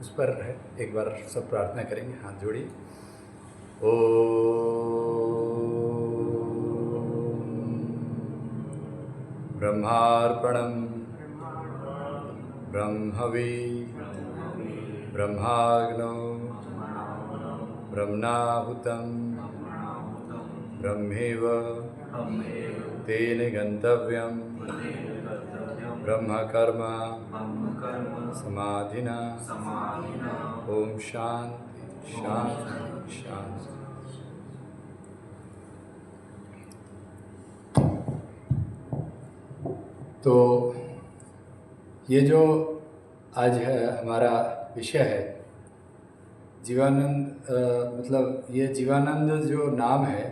उस पर है। एक बार सब प्रार्थना करेंगे, हाथ जोड़िए। ओ ब्रह्मार्पणं ब्रह्मवे ब्रह्माग्नौ ब्रह्मणाहुतं ब्रह्मेव तेन गन्तव्यं ब्रह्मकर्म समाधिना। ओम शांति शांति शांति। तो ये जो आज है हमारा विषय है जीवानंद, मतलब ये जीवानंद जो नाम है,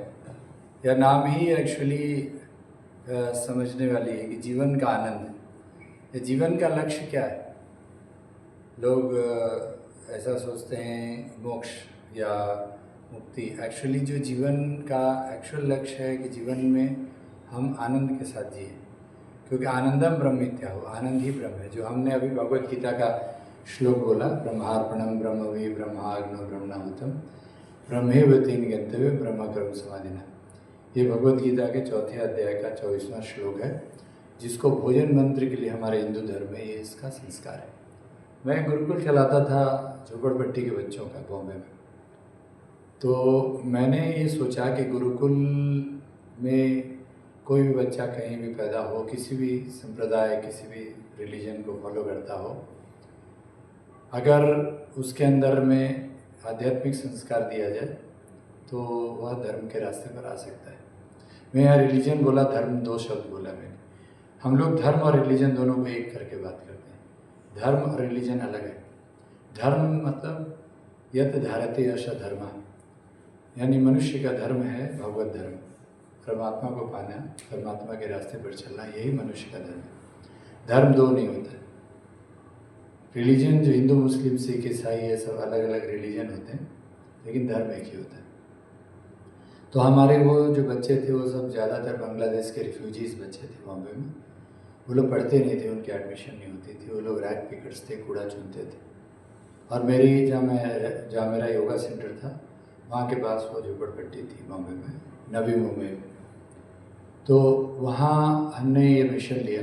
यह नाम ही एक्चुअली समझने वाली है कि जीवन का आनंद। ये जीवन का लक्ष्य क्या है? लोग ऐसा सोचते हैं मोक्ष या मुक्ति। एक्चुअली जो जीवन का एक्चुअल लक्ष्य है कि जीवन में हम आनंद के साथ जिए, क्योंकि आनंदम ब्रह्मित्या हो, आनंद ही ब्रह्म है। जो हमने अभी भगवत गीता का श्लोक बोला, ब्रह्मार्पणम ब्रह्मवे ब्रह्माग्नो ब्रह्मणाहुतम ब्रह्मेव तेन गंतव्य ब्रह्मकर्म समाधिना। ये भगवत गीता के 4 अध्याय का 24वां श्लोक है, जिसको भोजन मंत्र के लिए हमारे हिंदू धर्म में ये इसका संस्कार है। मैं गुरुकुल चलाता था झोपड़पट्टी के बच्चों का बॉम्बे में। तो मैंने ये सोचा कि गुरुकुल में कोई भी बच्चा कहीं भी पैदा हो, किसी भी संप्रदाय, किसी भी रिलीजन को फॉलो करता हो, अगर उसके अंदर में आध्यात्मिक संस्कार दिया जाए तो वह धर्म के रास्ते पर आ सकता है। मैं यहाँ रिलीजन बोला, धर्म 2 शब्द बोला मैंने। हम लोग धर्म और रिलीजन दोनों को एक करके बात करते हैं। धर्म और रिलीजन अलग है। धर्म मतलब यत धारते यश धर्म, यानी मनुष्य का धर्म है भगवत धर्म, परमात्मा को पाना, परमात्मा के रास्ते पर चलना, यही मनुष्य का धर्म है। धर्म 2 नहीं होता है। रिलीजन जो हिंदू मुस्लिम सिख ईसाई ये सब अलग अलग रिलीजन होते हैं, लेकिन धर्म एक ही होता है। तो हमारे वो जो बच्चे थे वो सब ज़्यादातर बांग्लादेश के रिफ्यूजीज़ बच्चे थे बॉम्बे में। वो लोग पढ़ते नहीं थे, उनकी एडमिशन नहीं होती थी, वो लोग रैग पिकर्स थे, कूड़ा चुनते थे। और जहाँ मेरा योगा सेंटर था वहाँ के पास वो झोपड़पट्टी थी बॉम्बे में, नवी मुंबई में। तो वहाँ हमने ये मिशन लिया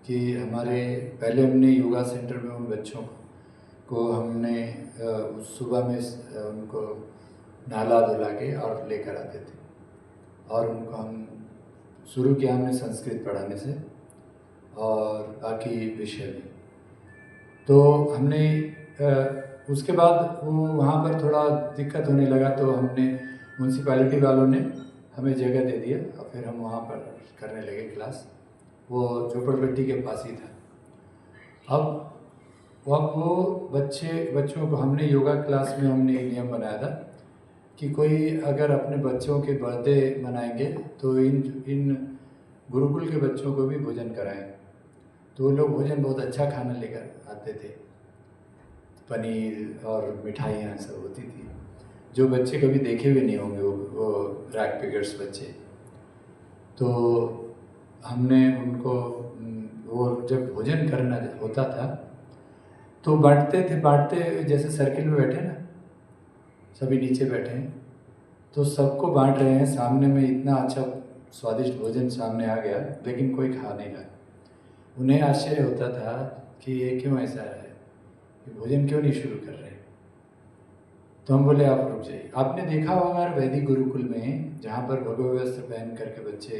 कि पहले हमने योगा सेंटर में उन बच्चों को हमने सुबह में उनको नहला धुला के और लेकर आते थे, और उनको हम शुरू किया हमने संस्कृत पढ़ाने से और बाकी विषय भी। तो हमने उसके बाद वो वहाँ पर थोड़ा दिक्कत होने लगा, तो हमने म्यूनसिपैलिटी वालों ने हमें जगह दे दिया और फिर हम वहाँ पर करने लगे क्लास। वो झोपड़पट्टी के पास ही था। अब वो बच्चों को हमने योगा क्लास में हमने एक नियम बनाया था कि कोई अगर अपने बच्चों के बर्थडे मनाएंगे तो इन गुरुकुल के बच्चों को भी भोजन कराएं। तो वो लोग भोजन बहुत अच्छा खाना लेकर आते थे, पनीर और मिठाइयाँ सब होती थी, जो बच्चे कभी देखे भी नहीं होंगे, वो रैग पिकर्स बच्चे। तो हमने उनको वो जब भोजन करना होता था तो बांटते जैसे सर्किल में बैठे ना, सभी नीचे बैठे हैं तो सबको बांट रहे हैं। सामने में इतना अच्छा स्वादिष्ट भोजन सामने आ गया, लेकिन कोई खा नहीं रहा। उन्हें आश्चर्य होता था कि ये क्यों ऐसा है, कि भोजन क्यों नहीं शुरू कर रहे। तो हम बोले आप रुक जाइए। आपने देखा होगा वैदिक गुरुकुल में जहाँ पर भगवत वस्त्र पहन करके बच्चे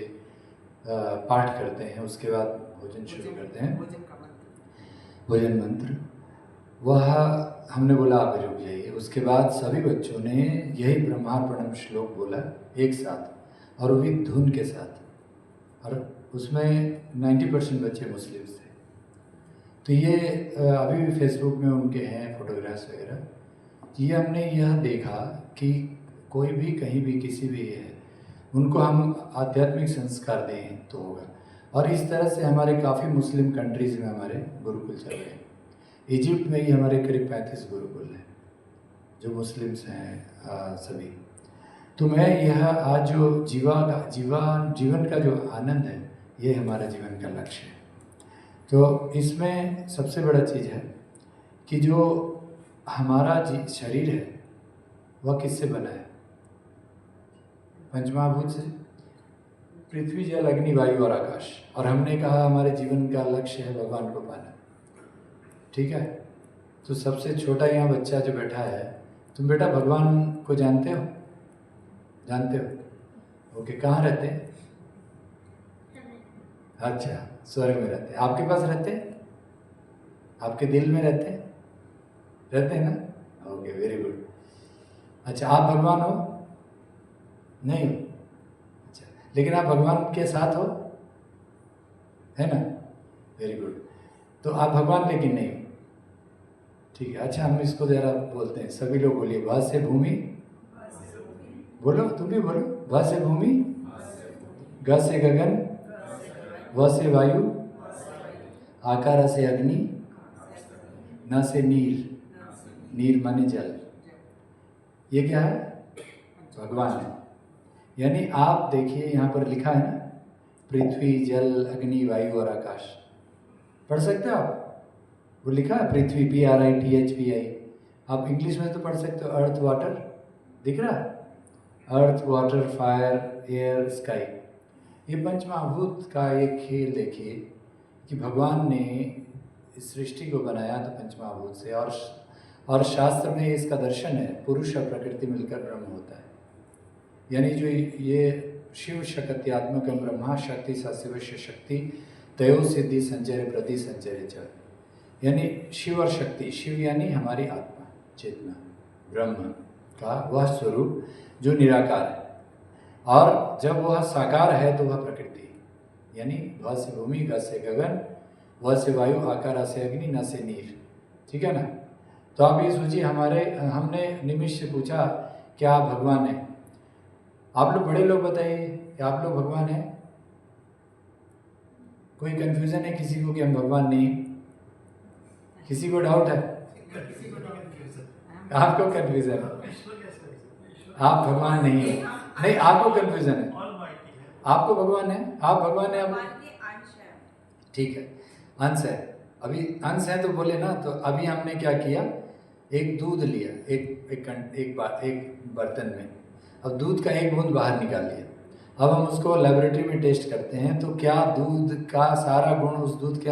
पाठ करते हैं, उसके बाद भोजन शुरू करते हैं, भोजन मंत्र। वह हमने बोला आप रुक जाइए। उसके बाद सभी बच्चों ने यही ब्रह्मार्पणम श्लोक बोला एक साथ, और वो भी धुन के साथ, और उसमें 90% बच्चे मुस्लिम्स थे। तो ये अभी भी फेसबुक में उनके हैं फोटोग्राफ्स वगैरह। ये हमने यह देखा कि कोई भी कहीं भी किसी भी है, उनको हम आध्यात्मिक संस्कार दें तो होगा। और इस तरह से हमारे काफ़ी मुस्लिम कंट्रीज़ में हमारे गुरुकुल चल रहे हैं। इजिप्ट में ही हमारे करीब 35 गुरुकुल हैं जो मुस्लिम्स हैं सभी। तो मैं यह आज जो जीवन का जो आनंद है, ये हमारा जीवन का लक्ष्य है। तो इसमें सबसे बड़ा चीज़ है कि जो हमारा शरीर है वह किससे बना है? पंचमहाभूत से, पृथ्वी जल अग्नि वायु और आकाश। और हमने कहा हमारे जीवन का लक्ष्य है भगवान को पाना। ठीक है, तो सबसे छोटा यहाँ बच्चा जो बैठा है, तुम बेटा भगवान को जानते हो? जानते हो? ओके, कहाँ रहते हैं? अच्छा, स्वर्ग में रहते हैं। आपके पास रहते हैं? आपके दिल में रहते हैं? रहते हैं ना? Okay, very good. अच्छा, आप भगवान हो? नहीं हो? अच्छा, लेकिन आप भगवान के साथ हो, है ना? Very good. तो आप भगवान लेकिन नहीं हो। ठीक है, अच्छा हम इसको ज़रा बोलते हैं, सभी लोग बोलिए। भ से भूमि, बोलो, तुम भी बोलो। भ से भूमि, ग से गगन, व से वायु, आकार से अग्नि, न से नीर, नीर माने जल। ये क्या है? भगवान है। यानी आप देखिए यहाँ पर लिखा है ना, पृथ्वी जल अग्नि वायु और आकाश। पढ़ सकते हो आप? वो लिखा है पृथ्वी, PRITHVI। आप इंग्लिश में तो पढ़ सकते हो, अर्थ वाटर, दिख रहा है? Earth water fire air sky. ये पंचमहाभूत का एक खेल देखिए कि भगवान ने इस सृष्टि को बनाया तो पंचमहाभूत से। और शास्त्र में इसका दर्शन है, पुरुष और प्रकृति मिलकर ब्रह्म होता है। यानी जो ये शिव शक्त्यात्मक ब्रह्मा शक्ति सशिवश्य शक्ति तयो सिद्धि संचय प्रति संचय च। यानी शिव और शक्ति, शिव यानी हमारी आत्मा चेतना, ब्रह्म का वह स्वरूप जो निराकार है, और जब वह साकार है तो वह प्रकृति, यानी भ से भूमि, ग से गगन, व से वायु, आकार से अग्नि, न से नीर। ठीक है ना? तो आप ये सोचिए, हमने निमिष से पूछा क्या आप भगवान हैं? आप लोग बड़े लोग बताइए कि आप लोग भगवान हैं? कोई कंफ्यूजन है किसी को कि हम भगवान नहीं? किसी को डाउट है? आपको कंफ्यूजन है, आप भगवान नहीं है। नहीं, आपको कंफ्यूजन है, आपको भगवान है, आप भगवान है। आप ठीक है, अंश है। अभी अंश है तो बोले ना। तो अभी हमने क्या किया, एक दूध लिया, एक बर्तन में, अब दूध का एक बूंद बाहर निकाल लिया। अब हम उसको लेबोरेटरी में टेस्ट करते हैं, तो क्या दूध का सारा गुण उस दूध के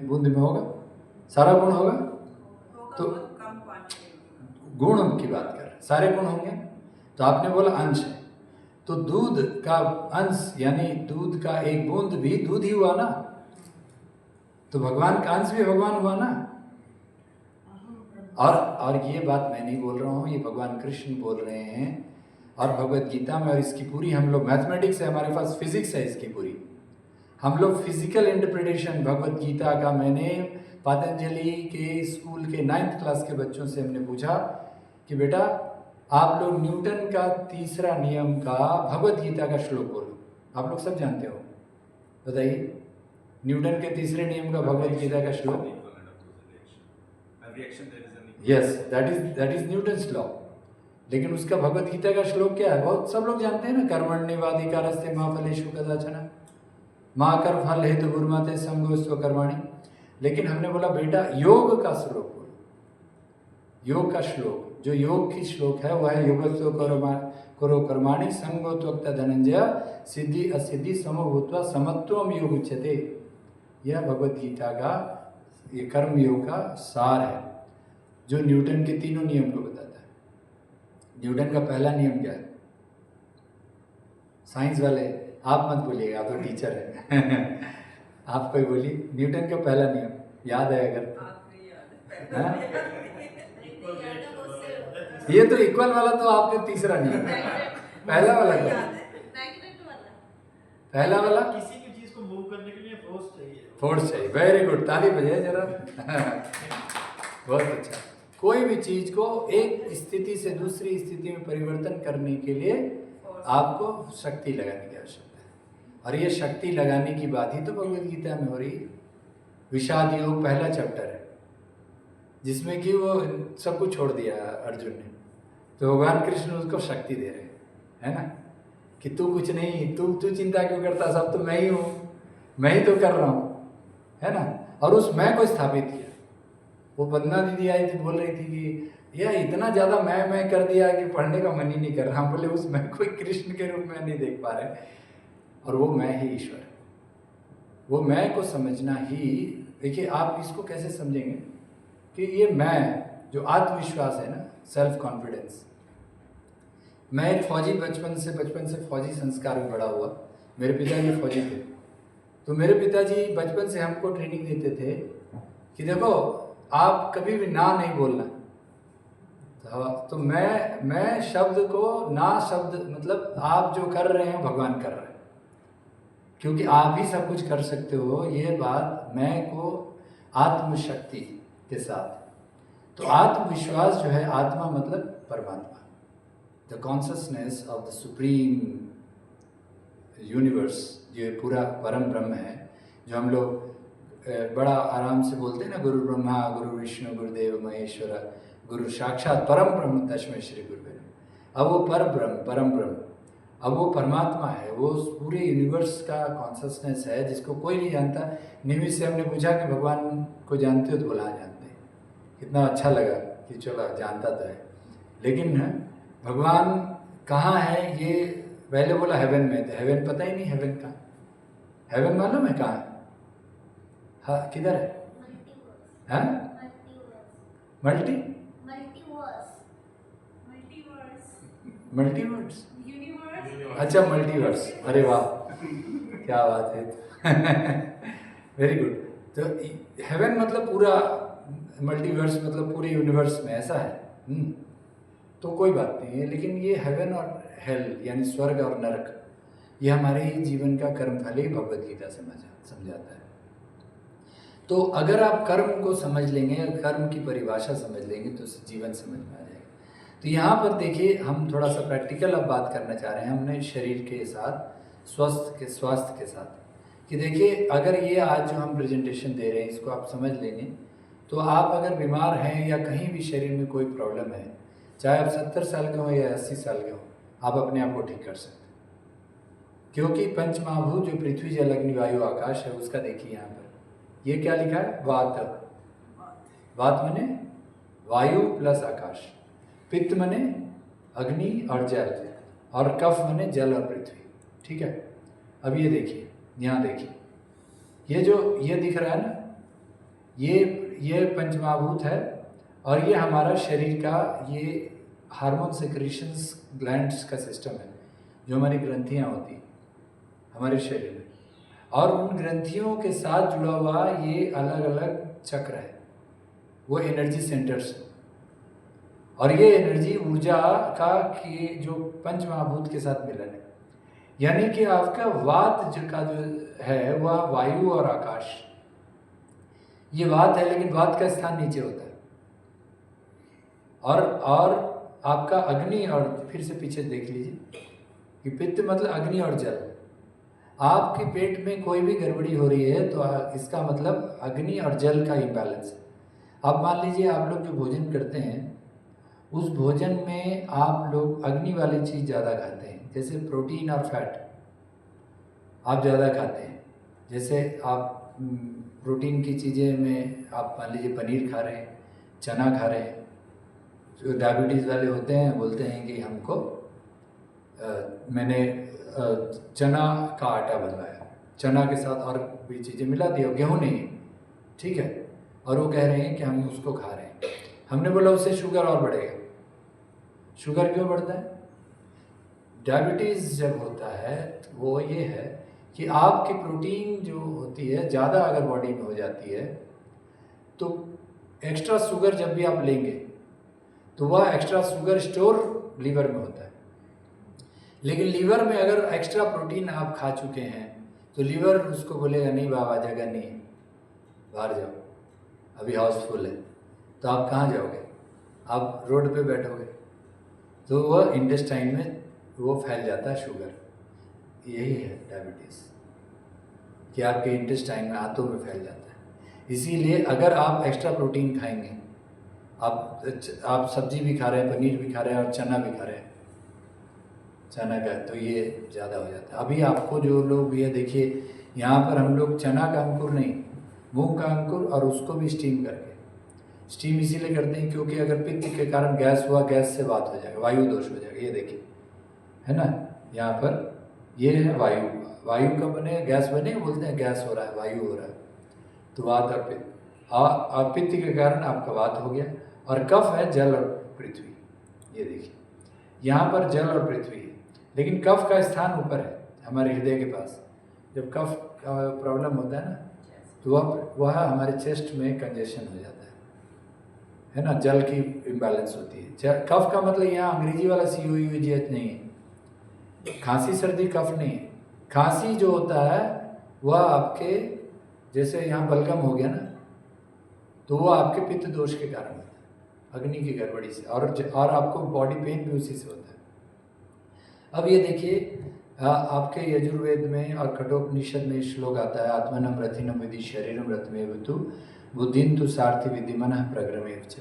बूंद में होगा? सारा गुण होगा? तो गुण की बात कर रहे, सारे गुण होंगे। तो आपने बोला अंश है, तो दूध का अंश यानी दूध का एक बूंद भी दूध ही हुआ ना। तो भगवान का अंश भी भगवान हुआ ना। और ये बात मैं नहीं बोल रहा हूँ, ये भगवान कृष्ण बोल रहे हैं। और भगवत गीता में, और इसकी पूरी हम लोग मैथमेटिक्स है, हमारे पास फिजिक्स है इसकी पूरी। हम लोग फिजिकल इंटरप्रिटेशन भगवत गीता का, मैंने पतंजलि के स्कूल के 9th क्लास के बच्चों से हमने पूछा कि बेटा आप लोग न्यूटन का तीसरा नियम का भगवत गीता का श्लोक बोलो। आप लोग सब जानते हो, बताइए न्यूटन के तीसरे नियम का भगवत गीता का श्लोक। Yes, that is Newton's law. लेकिन उसका भगवत गीता का श्लोक क्या है? बहुत सब लोग जानते हैं ना, कर्मण्येवाधिकारस्ते मा फलेषु कदाचन माँ कर फल हेतु गुरुमाते संगोस्व कर्माणि। लेकिन हमने बोला बेटा योग का श्लोक बोलो। योग का श्लोक, जो योग की श्लोक है वह है योगस्व करो कर्माणि संगोत्वक्त धनंजय सिद्धि असिद्धि समभूत्वा समत्वम योग उच्यते। यह भगवत गीता का ये कर्म योग का सार है, जो न्यूटन के तीनों नियम को बताता है। न्यूटन का पहला नियम क्या है? साइंस वाले आप मत बोलिएगा, आप तो टीचर है आप कोई बोलिए, न्यूटन का पहला नियम याद है अगर? ये तो इक्वल वाला तो आपने तीसरा नियम, पहला वाला क्या? पहला वाला किसी भी चीज को मूव करने के लिए फोर्स चाहिए। फोर्स चाहिए, वेरी गुड, ताली बजाइए जरा बहुत अच्छा। कोई भी चीज को एक स्थिति से दूसरी स्थिति में परिवर्तन करने के लिए आपको शक्ति लगाने की आवश्यकता है। और ये शक्ति लगाने की बात ही तो भगवत गीता में हो रही है। विषाद योग पहला चैप्टर है, जिसमें कि वो सब कुछ छोड़ दिया अर्जुन ने, तो भगवान कृष्ण उसको शक्ति दे रहे हैं, है ना, कि तू कुछ नहीं, तू चिंता क्यों करता, सब तो मैं ही हूँ, मैं ही तो कर रहा हूँ, है ना। और उस मैं को स्थापित किया। वो पन्ना दीदी आई थी, बोल रही थी कि यार इतना ज़्यादा मैं कर दिया कि पढ़ने का मन ही नहीं कर रहा। बोले उस मैं कोई कृष्ण के रूप में नहीं देख पा रहे, और वो मैं ही ईश्वर है। वो मैं को समझना ही, देखिए आप इसको कैसे समझेंगे कि ये मैं जो आत्मविश्वास है ना, सेल्फ कॉन्फिडेंस। मैं एक फौजी बचपन से फौजी संस्कार में बड़ा हुआ। मेरे पिताजी फौजी थे, तो मेरे पिताजी बचपन से हमको ट्रेनिंग देते थे कि देखो आप कभी भी ना नहीं बोलना। तो मैं शब्द को ना शब्द, मतलब आप जो कर रहे हैं भगवान कर रहे हैं, क्योंकि आप ही सब कुछ कर सकते हो। ये बात मैं को आत्मशक्ति के साथ, तो आत्मविश्वास जो है, आत्मा मतलब परमात्मा, the consciousness of the supreme universe, जो पूरा परम ब्रह्म है, जो हम लोग बड़ा आराम से बोलते हैं ना, गुरु ब्रह्मा गुरु विष्णु गुरुदेव महेश्वर गुरु साक्षात परम ब्रह्म तस्मै श्री गुरुवे नमः। अब वो परम ब्रह्म, अब वो परमात्मा है, वो पूरे यूनिवर्स का कॉन्शसनेस है जिसको कोई नहीं जानता। निमित से हमने पूछा कि भगवान को जानते हो, तो बोला जानते हैं। कितना अच्छा लगा कि चलो जानता तो है, लेकिन भगवान कहाँ है ये पहले बोला हेवन में, तो हेवन पता ही नहीं हेवन कहाँ। हेवन मालूम है कहाँ है? हाँ किधर है? हाँ मल्टीवर्स, अच्छा मल्टीवर्स, अरे वाह क्या बात है। Very good. तो हेवन मतलब पूरा, मल्टीवर्स मतलब पूरे यूनिवर्स में, ऐसा है। तो कोई बात नहीं है, लेकिन ये हेवन और हेल यानी स्वर्ग और नरक, ये हमारे ही जीवन का कर्मफल ही भगवद गीता समझाता है। तो अगर आप कर्म को समझ लेंगे, कर्म की परिभाषा समझ लेंगे, तो जीवन समझ में आ जाएगा। तो यहाँ पर देखिए, हम थोड़ा सा प्रैक्टिकल अब बात करना चाह रहे हैं हमने शरीर के साथ, स्वास्थ्य के साथ, कि देखिए अगर ये आज जो हम प्रेजेंटेशन दे रहे हैं इसको आप समझ लेंगे, तो आप अगर बीमार हैं या कहीं भी शरीर में कोई प्रॉब्लम है, चाहे आप 70 साल के हों या 80 साल के हों, आप अपने आप को ठीक कर सकते हैं। क्योंकि पंचमहाभूत जो पृथ्वी जल अग्नि वायु आकाश है, उसका देखिए यहाँ पर ये क्या लिखा है, वात। वात मने वायु प्लस आकाश, पित्त मने अग्नि और जल, और कफ मने जल और पृथ्वी। ठीक है, अब ये देखिए, यहाँ देखिए, ये जो ये दिख रहा है ना, ये पंचमहाभूत है, और ये हमारा शरीर का ये हार्मोन सेक्रेशंस ग्लैंड्स का सिस्टम है, जो हमारी ग्रंथियाँ होती हैं हमारे शरीर में, और उन ग्रंथियों के साथ जुड़ा हुआ ये अलग अलग चक्र है, वो एनर्जी सेंटर्स, और ये एनर्जी ऊर्जा का कि जो पंचमहाभूत के साथ मिलन है। यानी कि आपका वात का जो है वह वायु और आकाश, ये वात है, लेकिन वात का स्थान नीचे होता है, और आपका अग्नि, और फिर से पीछे देख लीजिए कि पित्त मतलब अग्नि और जल। आपके पेट में कोई भी गड़बड़ी हो रही है तो इसका मतलब अग्नि और जल का इम्बैलेंस है। आप मान लीजिए आप लोग जो भोजन करते हैं, उस भोजन में आप लोग अग्नि वाली चीज़ ज़्यादा खाते हैं, जैसे प्रोटीन और फैट आप ज़्यादा खाते हैं। जैसे आप प्रोटीन की चीज़ें में आप मान लीजिए पनीर खा रहे हैं, चना खा रहे हैं। जो डायबिटीज़ वाले होते हैं बोलते हैं कि हमको मैंने चना का आटा बनवाया, चना के साथ और भी चीज़ें मिला दी, और गेहूँ नहीं, ठीक है, और वो कह रहे हैं कि हम उसको खा रहे हैं। हमने बोला उससे शुगर और बढ़ेगा। शुगर क्यों बढ़ता है? डायबिटीज़ जब होता है तो वो ये है कि आपकी प्रोटीन जो होती है ज़्यादा अगर बॉडी में हो जाती है, तो एक्स्ट्रा शुगर जब भी आप लेंगे तो वह एक्स्ट्रा शुगर स्टोर लीवर में होता है। लेकिन लीवर में अगर एक्स्ट्रा प्रोटीन आप खा चुके हैं तो लीवर उसको बोलेगा नहीं बाबा, जगह नहीं है, बाहर जाओ, अभी हाउसफुल है। तो आप कहाँ जाओगे? आप रोड पे बैठोगे, तो वह इंटेस्टाइन में वो फैल जाता है शुगर। यही है डायबिटीज़, कि आपके इंटेस्टाइन में, आंतों में फैल जाता है। इसीलिए अगर आप एक्स्ट्रा प्रोटीन खाएंगे, आप सब्जी भी खा रहे हैं, पनीर भी खा रहे हैं और चना भी खा रहे हैं, चना का, तो ये ज़्यादा हो जाता है। अभी आपको जो लोग, ये देखिए यहाँ पर हम लोग चना का अंकुर नहीं, मूंग का अंकुर और उसको भी स्टीम करके, स्टीम इसीलिए करते हैं क्योंकि अगर पित्त के कारण गैस हुआ, गैस से बात हो जाएगा, वायु दोष हो जाएगा। ये देखिए, है ना, यहाँ पर ये है वायु। वायु का बने, गैस बने, बोलते हैं गैस हो रहा है, वायु हो रहा है, तो वात और पित्त। और पित्त के कारण आपका वात हो गया। और कफ है जल और पृथ्वी। ये देखिए, यहाँ पर जल और पृथ्वी है, लेकिन कफ का स्थान ऊपर है हमारे हृदय के पास। जब कफ का प्रॉब्लम होता है ना, तो वह हमारे चेस्ट में कंजेशन हो जाता है ना, जल की इम्बैलेंस होती है। कफ का मतलब यहाँ अंग्रेजी वाला COUGH नहीं है, खांसी सर्दी कफ नहीं है। खांसी जो होता है वह आपके, जैसे यहाँ बलगम हो गया ना, तो वो आपके पित्त दोष के कारण होता है, अग्नि की गड़बड़ी से, और आपको बॉडी पेन भी उसी से होता है। अब ये देखिए, आपके यजुर्वेद में और कठोपनिषद में श्लोक आता है, आत्मनम रथिनम विधि शरीरम रथमेव तु बुद्धिन तु सारथि विधि मनः प्रग्रमेव च।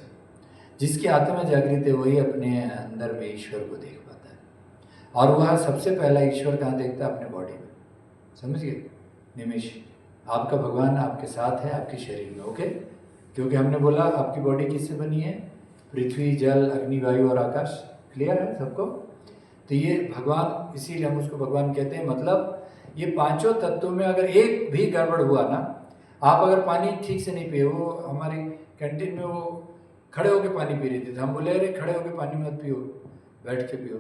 जिसकी आत्मा जागृत है वही अपने अंदर में ईश्वर को देख पाता है। और वह सबसे पहला ईश्वर कहाँ देखता है? अपने बॉडी में। समझ गए? निमेश, आपका भगवान आपके साथ है, आपके शरीर में। ओके, क्योंकि हमने बोला आपकी बॉडी किससे बनी है? पृथ्वी, जल, अग्नि, वायु और आकाश। क्लियर है सबको? तो ये भगवान, इसीलिए हम उसको भगवान कहते हैं। मतलब ये पांचों तत्वों में अगर एक भी गड़बड़ हुआ ना, आप अगर पानी ठीक से नहीं पिए, वो हमारी कैंटीन में वो खड़े होके पानी पी रही थी, तो हम बोले अरे खड़े होके पानी मत पियो, बैठ के पियो।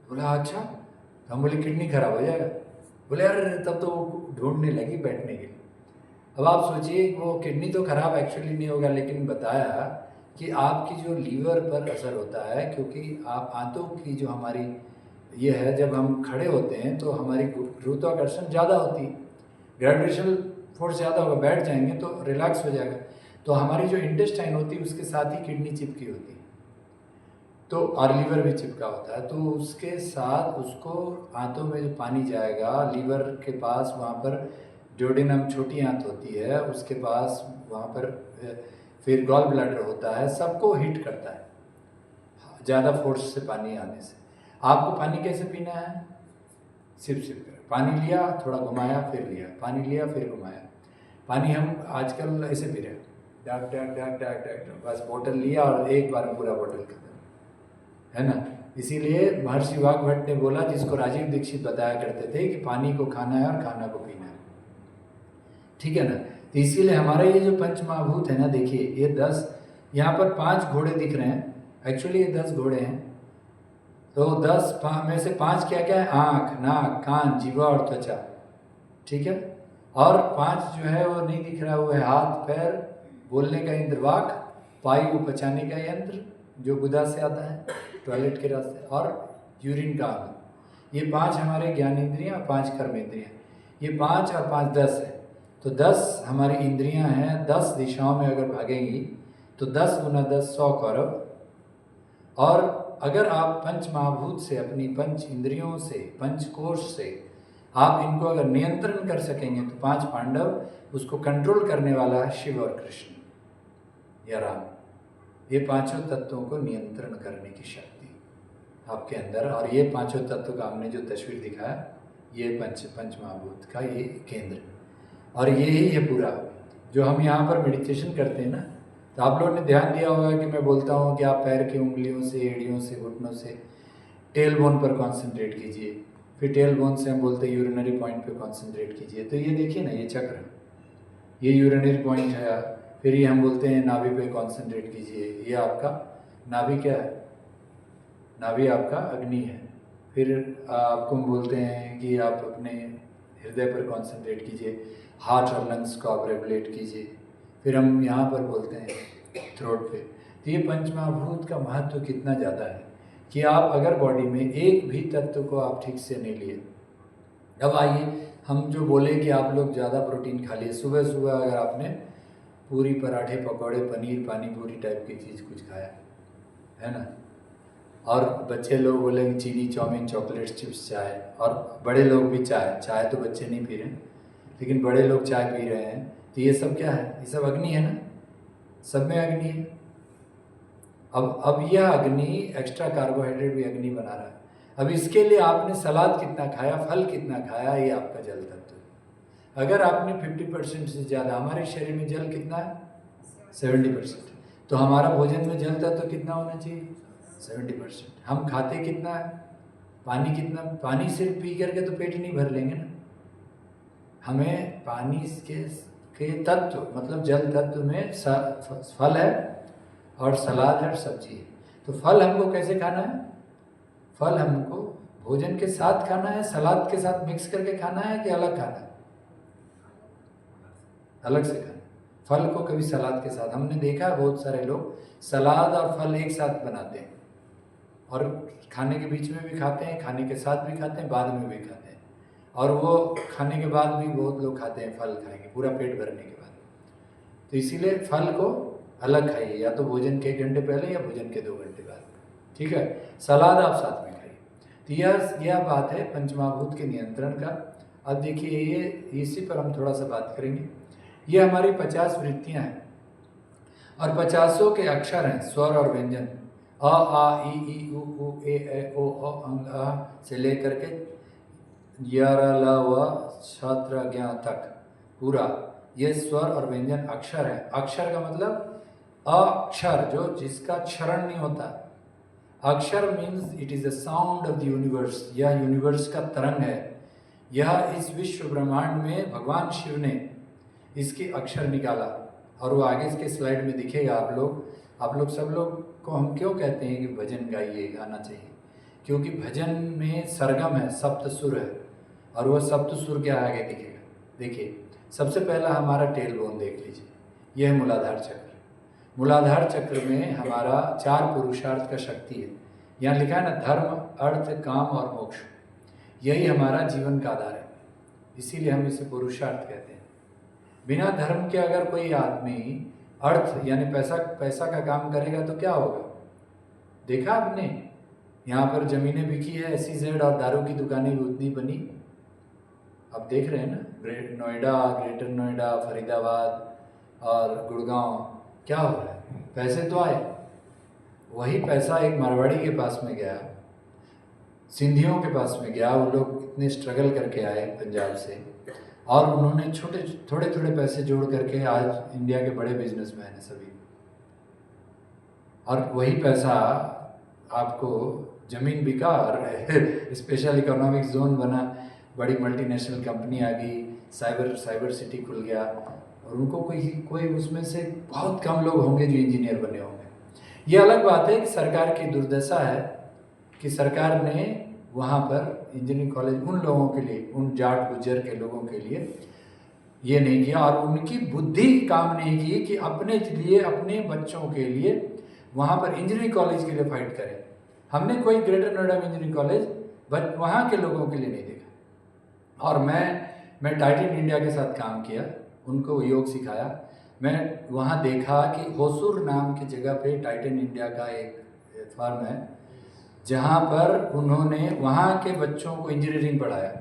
बोला अच्छा, तो हम बोले किडनी खराब हो जाएगा। बोले अरे, तब तो वो ढूंढने लगी बैठने के लिए। अब आप सोचिए, वो किडनी तो खराब एक्चुअली नहीं होगा, लेकिन बताया कि आपकी जो लीवर पर असर होता है, क्योंकि आप आंतों की जो हमारी ये है, जब हम खड़े होते हैं तो हमारी गुरुत्वाकर्षण ज़्यादा होती है, ग्रेविटेशनल फोर्स ज़्यादा होगा, बैठ जाएंगे तो रिलैक्स हो जाएगा। तो हमारी जो इंटेस्टाइन होती है उसके साथ ही किडनी चिपकी होती है, तो और लीवर भी चिपका होता है। तो उसके साथ उसको आंतों में जो पानी जाएगा, लीवर के पास वहाँ पर ड्यूडेनम छोटी आंत होती है, उसके पास वहाँ पर फिर गॉल ब्लैडर होता है, सबको हिट करता है ज़्यादा फोर्स से पानी आने से। आपको पानी कैसे पीना है? सिप सिप कर पानी लिया, थोड़ा घुमाया, फिर लिया, पानी लिया, फिर घुमाया। पानी हम आजकल ऐसे पी रहे हैं, डाक डाक डाक डाक डाक, बस बोतल लिया और एक बार में पूरा बोतल खत्म, है ना। इसीलिए महर्षि वाग्भट ने बोला, जिसको राजीव दीक्षित बताया करते थे, कि पानी को खाना है और खाना को पीना है। ठीक है ना। तो इसीलिए हमारा ये जो पंच महाभूत है ना, देखिए ये 10, यहाँ पर 5 घोड़े दिख रहे हैं, एक्चुअली ये 10 घोड़े हैं। तो 10 में से 5 क्या क्या है? आँख, नाक, कान, जीवा और त्वचा। ठीक है। और 5 जो है वो नहीं दिख रहा, वो है हाथ, पैर, बोलने का इंद्र वाक, वायु पचाने का यंत्र जो गुदा से आता है, टॉयलेट के रास्ते, और यूरिन का अंग। ये 5 हमारे ज्ञान इंद्रियाँ, 5 कर्म इंद्रियाँ। ये 5 और 5 10 है। तो 10 हमारी इंद्रियाँ हैं, 10 दिशाओं में अगर भागेंगी तो 10 गुना 10 100 कौरव। और अगर आप पंच महाभूत से, अपनी पंच इंद्रियों से, पंच कोश से आप इनको अगर नियंत्रण कर सकेंगे, तो 5 पांडव, उसको कंट्रोल करने वाला है शिव और कृष्ण या राम। ये पांचों तत्वों को नियंत्रण करने की शक्ति आपके अंदर। और ये पांचों तत्व का हमने जो तस्वीर दिखाया, ये पंच महाभूत का ये केंद्र, और ये ही है पूरा। जो हम यहाँ पर मेडिटेशन करते हैं ना, तो आप लोगों ने ध्यान दिया होगा कि मैं बोलता हूँ कि आप पैर की उंगलियों से, एड़ियों से, घुटनों से टेल बोन पर कॉन्सेंट्रेट कीजिए, फिर टेल बोन से हम बोलते हैं यूरिनरी पॉइंट पे कॉन्सेंट्रेट कीजिए। तो ये देखिए ना, ये चक्र, ये यूरिनरी पॉइंट है। फिर ये हम बोलते हैं नाभि पे कॉन्सेंट्रेट कीजिए, ये आपका नाभि क्या है? नाभि आपका अग्नि है। फिर आपको हम बोलते हैं कि आप अपने हृदय पर कॉन्सेंट्रेट कीजिए, हार्ट और लंग्स को आप रेगुलेट कीजिए। फिर हम यहाँ पर बोलते हैं थ्रोट पे। तो ये पंचमहाभूत का महत्व कितना ज़्यादा है कि आप अगर बॉडी में एक भी तत्व को आप ठीक से नहीं लिए। अब आइए हम जो बोले कि आप लोग ज़्यादा प्रोटीन खा लिए, सुबह सुबह अगर आपने पूरी, पराठे, पकौड़े, पनीर, पानी पूरी टाइप की चीज़ कुछ खाया, है ना। और बच्चे लोग बोलेंगे चीनी, चाउमीन, चॉकलेट्स, चिप्स, चाय। और बड़े लोग भी चाय तो बच्चे नहीं पी रहे, लेकिन बड़े लोग चाय पी रहे हैं। तो ये सब क्या है? ये सब अग्नि है ना, सब में अग्नि है। अब यह अग्नि एक्स्ट्रा कार्बोहाइड्रेट भी अग्नि बना रहा है। अब इसके लिए आपने सलाद कितना खाया, फल कितना खाया, ये आपका जल तत्व है। अगर आपने 50% से ज़्यादा, हमारे शरीर में जल कितना है? 70%। तो हमारा भोजन में जल तत्व कितना होना चाहिए? 70%। हम खाते कितना है? पानी कितना? पानी सिर्फ पी करके तो पेट नहीं भर लेंगे ना, हमें पानी के तत्व मतलब जल तत्व में फल है और सलाद है और सब्जी है। तो फल हमको कैसे खाना है? फल हमको भोजन के साथ खाना है, सलाद के साथ मिक्स करके खाना है कि अलग खाना है? अलग से खाना। फल को कभी सलाद के साथ, हमने देखा बहुत सारे लोग सलाद और फल एक साथ बनाते हैं और खाने के बीच में भी खाते हैं, खाने के साथ भी खाते हैं, बाद में भी खाते हैं, और वो खाने के बाद भी बहुत लोग खाते हैं, फल खाएंगे पूरा पेट भरने के बाद। तो इसीलिए फल को अलग खाइए, या तो भोजन के 1 घंटे पहले या भोजन के 2 घंटे बाद, ठीक है? सलाद आप साथ में खाइए। तो यह बात है पंचमहाभूत के नियंत्रण का। अब देखिए ये इसी पर हम थोड़ा सा बात करेंगे। ये हमारी 50 वृत्तियाँ हैं और 50 के अक्षर हैं, स्वर और व्यंजन, अ आ ई उ ए ओ अंग आ से लेकर के य र ल व छ त्र ज्ञ तक पूरा ये स्वर और व्यंजन अक्षर है। अक्षर का मतलब अक्षर, जो जिसका क्षरण नहीं होता। अक्षर means it is the sound of the universe. यह यूनिवर्स का तरंग है। यह इस विश्व ब्रह्मांड में भगवान शिव ने इसके अक्षर निकाला, और वो आगे इसके स्लाइड में दिखेगा। आप लोग सब लोग को हम क्यों कहते हैं कि भजन गाइए, गाना चाहिए? क्योंकि भजन में सरगम है, सप्त सुर है, और वह सप्त सुर के आगे दिखेगा। देखिए सबसे पहला हमारा टेल बोन देख लीजिए, यह है मूलाधार चक्र। मूलाधार चक्र में हमारा 4 पुरुषार्थ का शक्ति है। यहाँ लिखा है ना, धर्म, अर्थ, काम और मोक्ष। यही हमारा जीवन का आधार है, इसीलिए हम इसे पुरुषार्थ कहते हैं। बिना धर्म के अगर कोई आदमी अर्थ यानी पैसा का काम करेगा तो क्या होगा? देखा आपने, यहाँ पर ज़मीनें बिकी है SEZ और दारू की दुकानें भी उतनी बनी। अब देख रहे हैं ना, ग्रेटर नोएडा, फरीदाबाद और गुड़गांव, क्या हो रहा है? पैसे तो आए। वही पैसा एक मारवाड़ी के पास में गया, सिंधियों के पास में गया, वो लोग इतने स्ट्रगल करके आए पंजाब से, और उन्होंने थोड़े थोड़े पैसे जोड़ करके आज इंडिया के बड़े बिजनेसमैन हैं सभी। और वही पैसा आपको ज़मीन बिका और स्पेशल इकोनॉमिक जोन बना, बड़ी मल्टीनेशनल कंपनी आ गई, साइबर सिटी खुल गया, और उनको कोई उसमें से बहुत कम लोग होंगे जो इंजीनियर बने होंगे। ये अलग बात है कि सरकार की दुर्दशा है कि सरकार ने वहाँ पर इंजीनियरिंग कॉलेज उन लोगों के लिए, उन जाट गुज्जर के लोगों के लिए ये नहीं किया, और उनकी बुद्धि काम नहीं की कि अपने लिए, अपने बच्चों के लिए वहाँ पर इंजीनियरिंग कॉलेज के लिए फाइट करें। हमने कोई ग्रेटर नोएडा में इंजीनियरिंग कॉलेज बट वहाँ के लोगों के लिए नहीं देखा। और मैं टाइटन इंडिया के साथ काम किया, उनको योग सिखाया। मैं वहाँ देखा कि होसूर नाम की जगह पे टाइटन इंडिया का एक फर्म है, जहाँ पर उन्होंने वहाँ के बच्चों को इंजीनियरिंग पढ़ाया।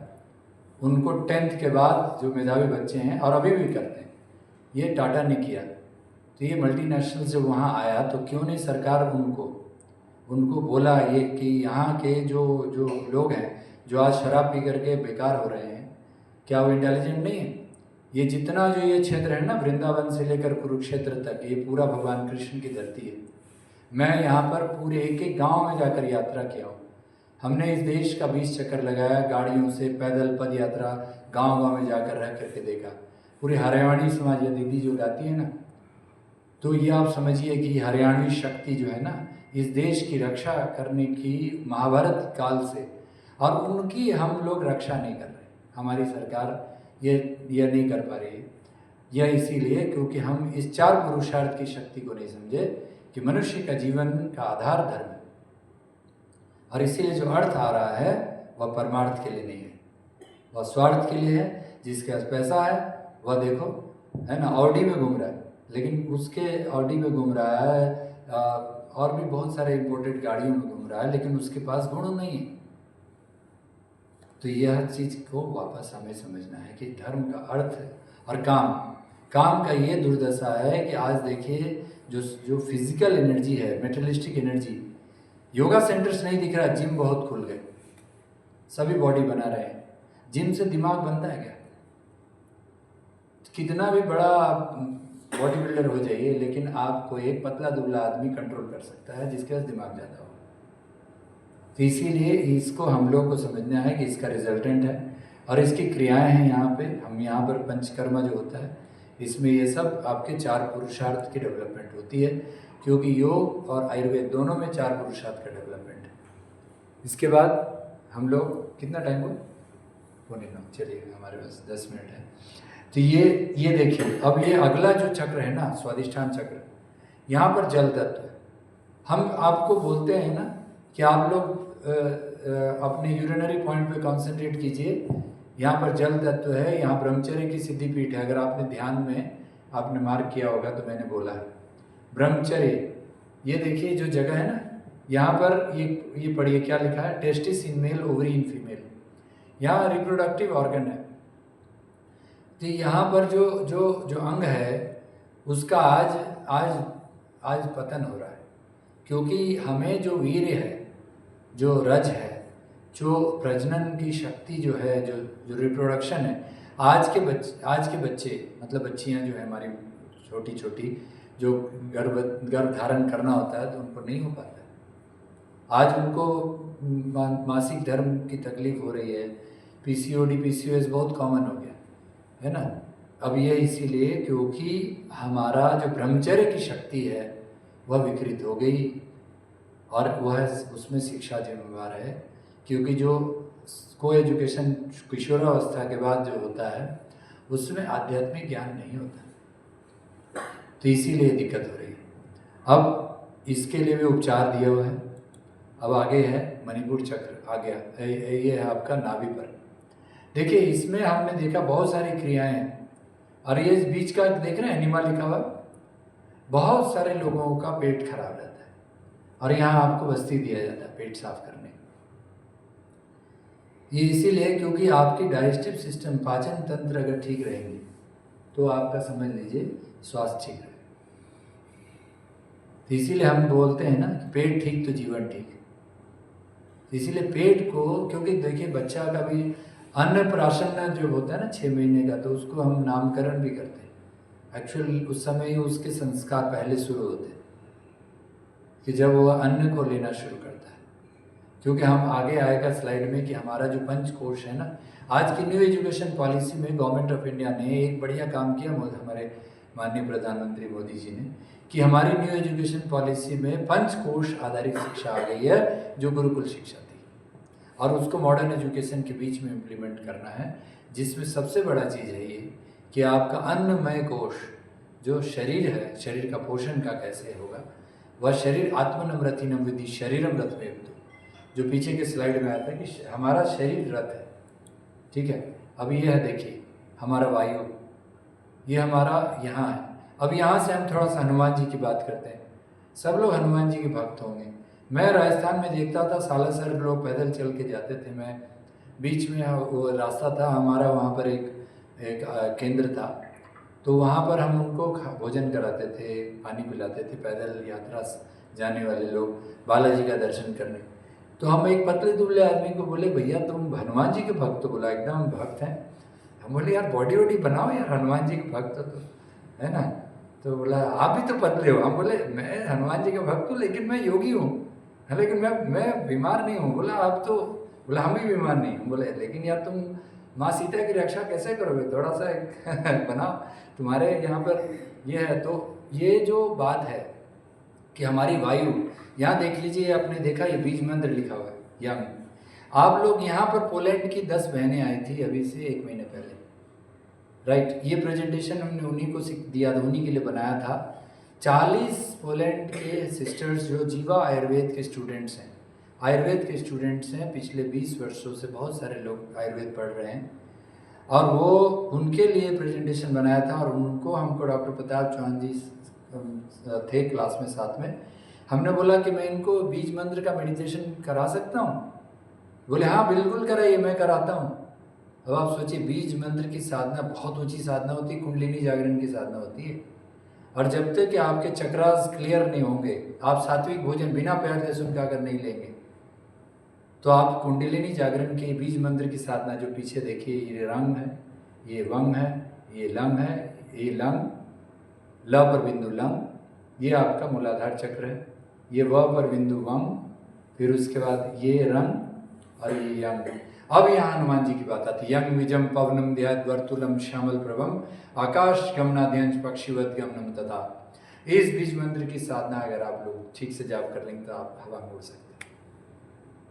उनको 10th के बाद जो मेधावी बच्चे हैं, और अभी भी करते हैं, ये टाटा ने किया। तो ये मल्टीनेशनल से वहाँ आया, तो क्यों नहीं सरकार उनको बोला ये कि यहाँ के जो लोग हैं जो आज शराब पी करके बेकार हो रहे हैं, क्या वो इंटेलिजेंट नहीं है? ये जितना जो ये क्षेत्र है ना, वृंदावन से लेकर कुरुक्षेत्र तक, ये पूरा भगवान कृष्ण की धरती है। मैं यहाँ पर पूरे एक गांव में जाकर यात्रा किया हूँ। हमने इस देश का 20 चक्कर लगाया, गाड़ियों से, पैदल, पद यात्रा, गांव में जाकर रह करके देखा। पूरी हरियाणवी समाज, ये दीदी जो गाती है ना, तो ये आप समझिए कि हरियाणवी शक्ति जो है ना, इस देश की रक्षा करने की महाभारत काल से, और उनकी हम लोग रक्षा नहीं कर रहे। हमारी सरकार ये नहीं कर पा रही है। यह इसीलिए क्योंकि हम इस 4 पुरुषार्थ की शक्ति को नहीं समझे कि मनुष्य का जीवन का आधार धर्म है, और इसीलिए जो अर्थ आ रहा है वह परमार्थ के लिए नहीं है, वह स्वार्थ के लिए है। जिसके पास पैसा है वह देखो है ना, ऑडी में घूम रहा है, लेकिन उसके ऑडी में घूम रहा है, और भी बहुत सारे इंपोर्टेड गाड़ियों में घूम रहा है, लेकिन उसके पास गुण नहीं है। तो यह चीज़ को वापस हमें समझना है कि धर्म का अर्थ है। और काम का ये दुर्दशा है कि आज देखिए जो फिजिकल एनर्जी है, मेटलिस्टिक एनर्जी, योगा सेंटर्स नहीं दिख रहा, जिम बहुत खुल गए, सभी बॉडी बना रहे हैं। जिम से दिमाग बनता है क्या? कितना भी बड़ा बॉडी बिल्डर हो जाइए, लेकिन आपको एक पतला दुबला आदमी कंट्रोल कर सकता है जिसके पास दिमाग ज़्यादा हो। तो इसीलिए इसको हम लोग को समझना है कि इसका रिजल्टेंट है और इसकी क्रियाएं हैं। यहाँ पे हम यहाँ पर पंचकर्मा जो होता है इसमें ये सब आपके 4 पुरुषार्थ की डेवलपमेंट होती है, क्योंकि योग और आयुर्वेद दोनों में 4 पुरुषार्थ का डेवलपमेंट है। इसके बाद हम लोग कितना टाइम हो होने ना, चलिए हमारे पास 10 मिनट है। तो ये देखिए, अब ये अगला जो चक्र है ना, स्वादिष्ठान चक्र, यहाँ पर जल तत्व है। हम आपको बोलते हैं ना कि आप लोग अपने यूरिनरी पॉइंट पे कंसंट्रेट कीजिए, यहाँ पर जल तत्व है, यहाँ ब्रह्मचर्य की सिद्धिपीठ है। अगर आपने ध्यान में आपने मार्क किया होगा तो मैंने बोला है ब्रह्मचर्य। ये देखिए जो जगह है ना, यहाँ पर ये पढ़िए क्या लिखा है, testis in male, ovary in female, यहाँ रिप्रोडक्टिव ऑर्गन है। तो यहाँ पर जो अंग है उसका आज पतन हो रहा है, क्योंकि हमें जो वीर्य है, जो रज है, जो प्रजनन की शक्ति जो है, जो रिप्रोडक्शन है, आज के बच्चे मतलब बच्चियाँ जो है हमारी छोटी छोटी, जो गर्भ धारण करना होता है तो उनको नहीं हो पाता है। आज उनको मासिक धर्म की तकलीफ हो रही है, पीसीओडी पीसीओएस बहुत कॉमन हो गया है ना। अब ये इसीलिए क्योंकि हमारा जो ब्रह्मचर्य की शक्ति है वह विकृत हो गई, और वह उसमें शिक्षा जिम्मेवार है, क्योंकि जो को एजुकेशन किशोरावस्था के बाद जो होता है उसमें आध्यात्मिक ज्ञान नहीं होता, तो इसीलिए दिक्कत हो रही है। अब इसके लिए भी उपचार दिया हुआ है। अब आगे है मणिपुर चक्र आ गया, ये है आपका नाभि पर। देखिए इसमें हमने देखा बहुत सारी क्रियाएं हैं, और ये इस बीच का देख रहे हैं निमा लिखा हुआ, बहुत सारे लोगों का पेट खराब रहता है और यहाँ आपको बस्ती दिया जाता है पेट साफ करने। ये इसीलिए क्योंकि आपकी डाइजेस्टिव सिस्टम, पाचन तंत्र अगर ठीक रहेंगे तो आपका समझ लीजिए स्वास्थ्य ठीक रहे। तो इसीलिए हम बोलते हैं ना कि पेट ठीक तो जीवन ठीक। इसीलिए पेट को, क्योंकि देखिए बच्चा का भी अन्नप्राशन जो होता है ना 6 महीने का, तो उसको हम नामकरण भी करते हैं। एक्चुअली उस समय उसके संस्कार पहले शुरू होते हैं कि जब वो अन्न को लेना शुरू करता है, क्योंकि हम आगे आएगा स्लाइड में कि हमारा जो पंचकोश है ना, आज की न्यू एजुकेशन पॉलिसी में गवर्नमेंट ऑफ इंडिया ने एक बढ़िया काम किया, हमारे माननीय प्रधानमंत्री मोदी जी ने, कि हमारी न्यू एजुकेशन पॉलिसी में पंचकोश आधारित शिक्षा आ गई है, जो गुरुकुल शिक्षा थी, और उसको मॉडर्न एजुकेशन के बीच में इम्प्लीमेंट करना है, जिसमें सबसे बड़ा चीज़ है ये कि आपका अन्नमय कोश जो शरीर है, शरीर का पोषण का कैसे होगा, वह शरीर आत्मनमृतिनम विद्धि शरीरम रथमेव, जो पीछे के स्लाइड में आता है कि हमारा शरीर रथ है, ठीक है। अब ये है देखिए हमारा वायु, ये हमारा यहाँ है। अब यहाँ से हम थोड़ा सा हनुमान जी की बात करते हैं। सब लोग हनुमान जी के भक्त होंगे। मैं राजस्थान में देखता था, सालासर लोग पैदल चल के जाते थे, मैं बीच में वो रास्ता था हमारा, वहाँ पर एक केंद्र था, तो वहाँ पर हम उनको भोजन कराते थे, पानी पिलाते थे, पैदल यात्रा जाने वाले लोग बालाजी का दर्शन करने। तो हम एक पतले दुबले आदमी को बोले, भैया तुम हनुमान जी के भक्त हो? बोला एकदम भक्त हैं। हम बोले यार बॉडी वॉडी बनाओ यार, हनुमान जी के भक्त हो तो, है ना। तो बोला आप भी तो पतले हो। हम बोले मैं हनुमान जी का भक्त हूँ लेकिन मैं योगी हूँ, लेकिन मैं बीमार नहीं हूँ। बोला आप तो, बोला हम भी बीमार नहीं हूँ। बोले लेकिन यार तुम माँ सीता की रक्षा कैसे करोगे, थोड़ा सा एक बनाओ, तुम्हारे यहाँ पर ये है। तो ये जो बात है कि हमारी वायु, यहाँ देख लीजिए, आपने देखा ये बीज मंत्र लिखा हुआ है यंग। आप लोग यहाँ पर पोलैंड की 10 बहनें आई थी अभी से 1 महीने पहले, राइट। ये प्रेजेंटेशन हमने उन्हीं को दिया था, उन्हीं के लिए बनाया था। 40 पोलैंड के सिस्टर्स जो जीवा आयुर्वेद के स्टूडेंट्स हैं, आयुर्वेद के स्टूडेंट्स हैं, पिछले 20 वर्षों से बहुत सारे लोग आयुर्वेद पढ़ रहे हैं, और वो उनके लिए प्रेजेंटेशन बनाया था। और उनको हमको डॉक्टर प्रताप चौहान जी थे क्लास में साथ में, हमने बोला कि मैं इनको बीज मंत्र का मेडिटेशन करा सकता हूँ? बोले हाँ बिल्कुल कराइए, मैं कराता हूँ। अब आप सोचिए, बीज मंत्र की साधना बहुत ऊंची साधना होती है, कुंडलिनी जागरण की साधना होती है। और जब तक कि आपके चक्रास क्लियर नहीं होंगे, आप सात्विक भोजन बिना प्याज लहसुन का अगर नहीं लेंगे, तो आप कुंडलिनी जागरण के बीज मंत्र की साधना, जो पीछे देखिए ये रंग है, ये वंग है, ये लंग है, ये लंग ल पर बिंदु लम, ये आपका मूलाधार चक्र है। ये व पर बिंदु वम, फिर उसके बाद ये रंग और ये यंग। अब यहाँ हनुमान जी की बात आती है। यंग विजम पवनम ध्यात वर्तुलम श्यामल प्रभम आकाश गमनाद्यंश पक्षीवत गमनम तथा। इस बीज मंत्र की साधना अगर आप लोग ठीक से जाप कर लेंगे तो आप हवा में उड़ सकते हैं,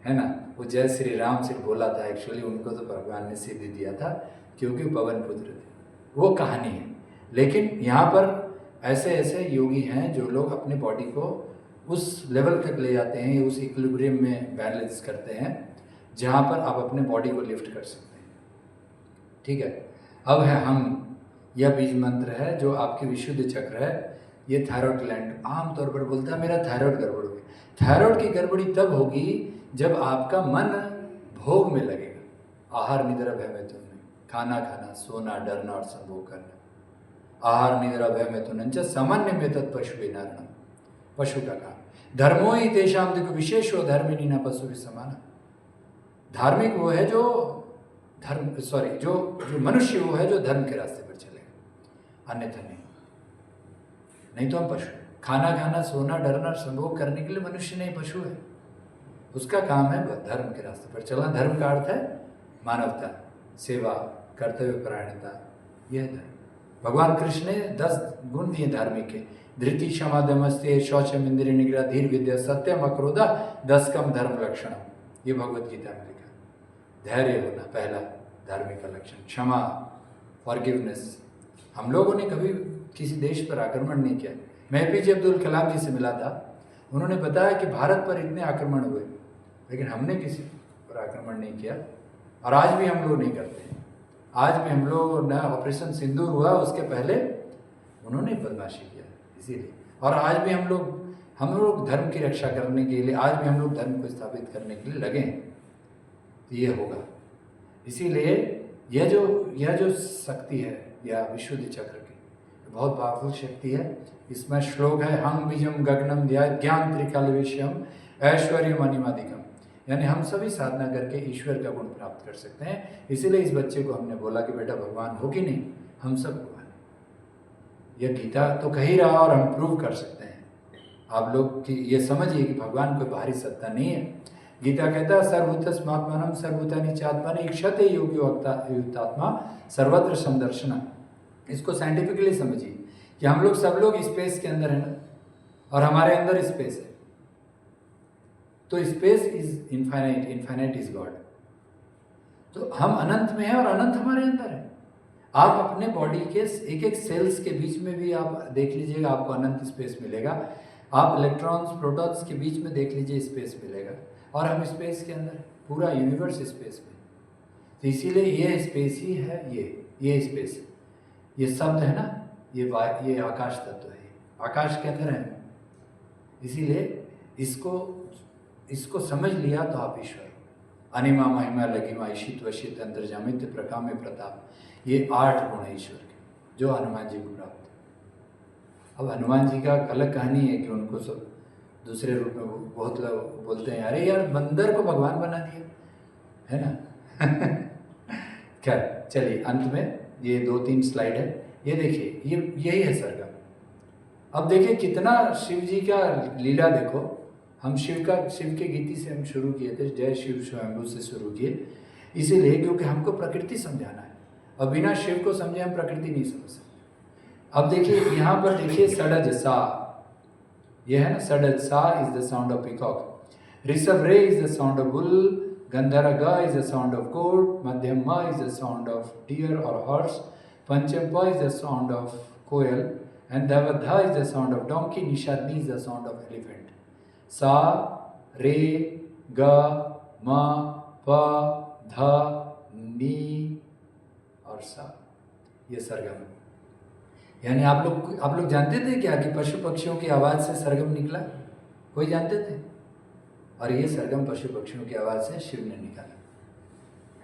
है ना। वो जय श्री राम से बोला था, एक्चुअली उनको तो भगवान ने सिद्धि दिया था क्योंकि पवन पुत्र थे, वो कहानी है। लेकिन यहाँ पर ऐसे ऐसे योगी हैं जो लोग अपने बॉडी को उस लेवल तक ले जाते हैं, उस इक्विलिब्रियम में बैलेंस करते हैं जहाँ पर आप अपने बॉडी को लिफ्ट कर सकते हैं। ठीक है, अब है हम। यह बीज मंत्र है जो आपकी विशुद्ध चक्र है। ये थायराइड ग्लैंड आमतौर पर बोलता है मेरा थायराइड गड़बड़ हो गई। थायराइड की गड़बड़ी तब होगी जब आपका मन भोग में लगेगा। आहार निद्रा भय में तुमने खाना खाना, सोना, डरना और संभोग करना। आहार निद्रा भय में तुम सामान्य में तत्पशु विनारणम, पशु का काम। धर्मो ही तेषाम दिक विशेषो धर्मिनी न पशु भी समान। धार्मिक वो है जो जो मनुष्य वो है जो धर्म के रास्ते पर चलेगा, अन्यथा नहीं तो हम पशु। खाना खाना, सोना, डरना, संभोग करने के लिए मनुष्य नहीं, पशु है। उसका काम है धर्म के रास्ते पर चलना। धर्म का अर्थ है मानवता, सेवा, कर्तव्य परायणता, यह है धर्म। भगवान कृष्ण ने 10 गुण दिए धार्मिक के। धृति, क्षमा, दमस्ते, शौचम, इंद्रिय निग्रह, धीर, विद्या, सत्यम, अक्रोधा, 10 कम धर्म लक्षणम। ये भगवत गीता में लिखा। धैर्य होना पहला धार्मिक का लक्षण। क्षमा, फॉरगिवनेस। हम लोगों ने कभी किसी देश पर आक्रमण नहीं किया। मैं APJ अब्दुल कलाम जी से मिला था, उन्होंने बताया कि भारत पर इतने आक्रमण हुए लेकिन हमने किसी पर आक्रमण नहीं किया, और आज भी हम लोग नहीं करते। आज भी हम लोग न ऑपरेशन सिंदूर हुआ उसके पहले उन्होंने बदमाशी किया, इसीलिए। और आज भी हम लोग धर्म की रक्षा करने के लिए, आज भी हम लोग धर्म को स्थापित करने के लिए लगे हैं। तो ये होगा। इसीलिए यह जो शक्ति है या विशुद्ध चक्र की बहुत पावरफुल शक्ति है। इसमें श्लोक है हम बीजम गगनम ज्ञान त्रिकाल विषयम ऐश्वर्य मणिमादिकम। यानी हम सभी साधना करके ईश्वर का गुण प्राप्त कर सकते हैं। इसीलिए इस बच्चे को हमने बोला कि बेटा भगवान हो कि नहीं, हम सब भगवान हैं। यह गीता तो कह ही रहा और हम प्रूव कर सकते हैं। आप लोग की ये समझिए कि भगवान कोई बाहरी सत्ता नहीं है। गीता कहता है सर्वभूतस्मात्मानं सर्वभूतानि चात्मानि ईक्षते योग्योक्तात्मा सर्वत्र समदर्शना। इसको साइंटिफिकली समझिए कि हम लोग सब लोग स्पेस के अंदर है ना, और हमारे अंदर स्पेस है। तो space is infinite, infinite is God. तो हम अनंत में हैं और अनंत हमारे अंदर है। आप अपने बॉडी के एक एक सेल्स के बीच में भी आप देख लीजिएगा, आपको अनंत स्पेस मिलेगा। आप इलेक्ट्रॉन्स, प्रोटॉन्स के बीच में देख लीजिए, स्पेस मिलेगा। और हम स्पेस के अंदर, पूरा यूनिवर्स स्पेस में। तो इसीलिए ये स्पेस ही है, ये स्पेस, ये शब्द है ना, ये आकाश तत्व है, आकाश के अंदर है। इसीलिए इसको समझ लिया तो आप ईश्वर। अनिमा महिमा लघिमा ईशित वशित अंतर्जामित प्रकाम्य प्रताप, ये 8 गुण है ईश्वर के जो हनुमान जी को प्राप्त है। अब हनुमान जी का अलग कहानी है कि उनको सब दूसरे रूप में बहुत लोग बोलते हैं अरे यार बंदर को भगवान बना दिया, है ना। खैर चलिए, अंत में ये 2-3 स्लाइड है, ये देखिए, यही है सरगम। अब देखिए कितना शिव जी का लीला देखो। हम शिव के गीति से हम शुरू किए थे, जय शिव स्वयंभू से शुरू किए, इसीलिए क्योंकि हमको प्रकृति समझाना है और बिना शिव को समझे हम प्रकृति नहीं समझ सकते। अब देखिए यहाँ पर देखिए सडज सा, ये है ना Shadja sa is the sound of peacock, Rishabh re is the sound of bull, Gandharva ga is the sound of goat, Madhyam ma is the sound of deer और horse, Pancham pa is the sound of koyal, and धवधा is the sound of donkey, निषादनी is the sound of elephant. सा रे ग म प ध नी और सा, ये सरगम है। यानी आप लोग जानते थे क्या कि पशु पक्षियों की आवाज़ से सरगम निकला? कोई जानते थे? और ये सरगम पशु पक्षियों की आवाज़ से शिव ने निकाला,